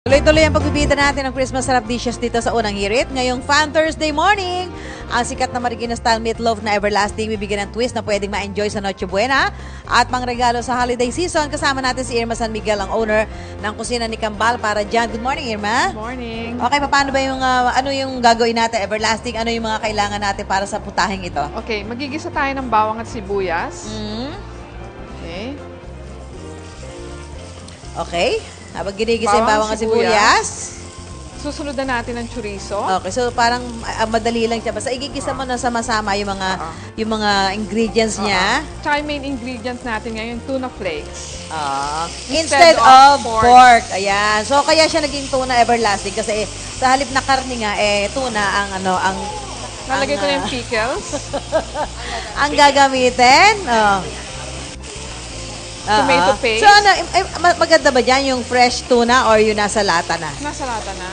Tuloy-tuloy ang pagbibida natin ng Christmas sarap dishes dito sa Unang Hirit. Ngayong Fun Thursday morning, ang sikat na Marikina style meatloaf na everlasting bibigyan ng twist na pwedeng ma-enjoy sa Noche Buena at pangregalo sa holiday season. Kasama natin si Irma San Miguel, ang owner ng kusina ni Kambal para dyan. Good morning, Irma. Good morning. Okay, paano ba yung, ano yung gagawin natin everlasting? Ano yung mga kailangan natin para sa putahing ito? Okay, magigisa tayo ng bawang at sibuyas. Okay. Okay. Habang ginigisa yung bawang at sibuyas. Susunod na natin ang chorizo. Okay, so parang madali lang siya. Basta igigisa mo na sama-sama yung mga ingredients niya. Tsaka yung main ingredients natin ngayon, tuna flakes. Instead of pork. Ayan. So kaya siya naging tuna everlasting kasi sa halip na karne nga tuna ang Nalagay ko na yung pickles. ang gagamitin. Tomato paste. So maganda ba dyan yung fresh tuna or yung nasa lata na? Nasa lata na.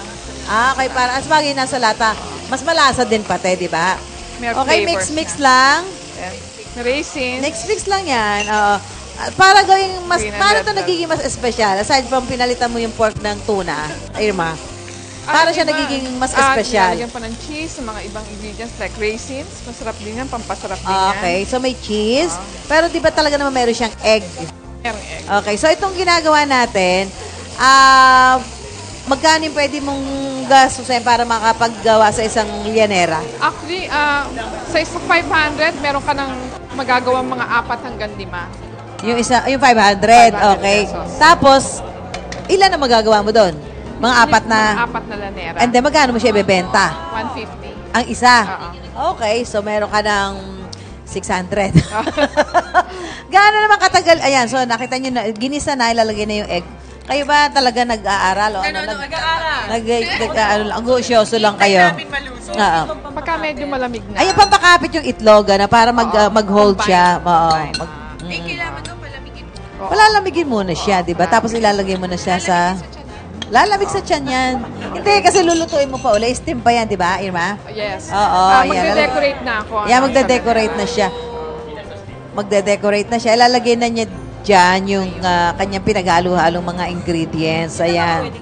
Okay, para as bagay nasa lata, mas malasa din pati, di ba? Okay, mix lang. Raisins. Mix lang yan. Para gawing mas, para ito nagiging mas espesyal. Aside from pinalitan mo yung pork ng tuna, Irma, para siya nagiging mas espesyal. Nalagyan pa ng cheese, mga ibang ingredients like raisins. Masarap din yan, pampasarap din yan. Okay, so may cheese. Pero di ba talaga naman meron siyang egg? Merong egg. Okay, so itong ginagawa natin, magkano yung pwede mong gastusin para makapaggawa sa isang lianera? Actually, sa isang 500, meron ka ng magagawang mga 4 hanggang 5. Yung 500, okay. Pesos. Tapos, ilan na magagawa mo doon? Mga 4 na? Mga 4 na lanera. And then, magkano mo siya ibebenta? 150. Ang isa? Okay, so meron ka ng 600. Gaano naman katagal? Ayan, so nakita nyo na, ginisa na, ilalagay na yung egg. Kayo ba talaga nag-aaral? O nag-aaral? Ang gusyoso lang kayo. Pagka medyo malamig na. Ayun, pampakapit yung itlog na para mag-hold siya. Kailangan doon palamigin. Palalamigin muna siya, di ba? Tapos ilalagay mo na siya sa... Lalamig sa tiyan yan. Hindi, kasi lulutuin mo pa uli. Steam pa yan, di ba, Irma? Yes. Oo. Magde-decorate na ako. Magde-decorate na siya. Magde-decorate na siya. Ilalagay na niya dyan yung kanyang pinaghalo-halong mga ingredients. Ayan.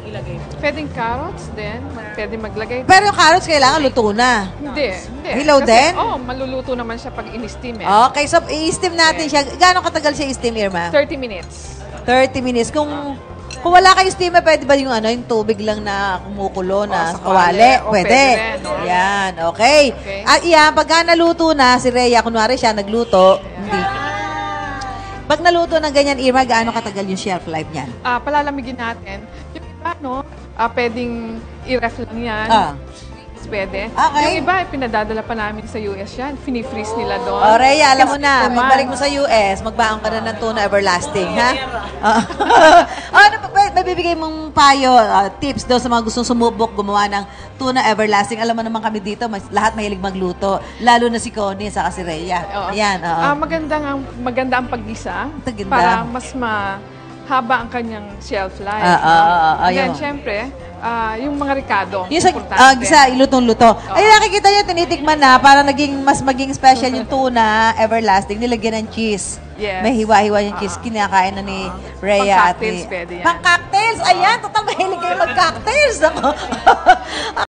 Pwedeng carrots din. Pwede maglagay. Pero yung carrots kailangan luto na. Hindi. Hilaw din? Oo, maluluto naman siya pag in-steam eh. Okay, so i-steam natin siya. Gaano katagal siya i-steam, Irma? 30 minutes. 30 minutes. Kung wala kayo steamer, pwede ba yung tubig lang na kumukulo na kawali? Pwede. Yan, okay. At yan, pagka naluto na, si Rhea, kunwari siya nagluto, hindi. Pag naluto ng ganyan, Irma, gaano katagal yung shelf life niyan? Palalamigin natin. Yung iba, pwedeng i-ref lang yan. Pwede. Okay. Yung iba, pinadadala pa namin sa US yan. Fini-freeze nila doon. Rhea, alam mo na, pagbalik mo sa US, magbaon ka na ng tuna everlasting, ha? May bibigay mong payo, tips daw sa mga gustong sumubok, gumawa ng tuna everlasting. Alam mo naman kami dito, lahat mahilig magluto. Lalo na si Connie, saka si Rhea. Ayan, maganda ang paggisa para mas mahaba ang kanyang shelf life. Ayan, syempre, yung mga ricado. Yung gisa, ilutong-luto. Ay, nakikita nyo, tinitikman na para mas maging special yung tuna everlasting. Nilagyan ng cheese. Yes. May hiwa-hiwa yung cheese. Kinakain na ni Rhea at ni... Pang-cocktails, pwede yan. Pang-cocktails! Ayan, total mahilig kayo mag-cocktails.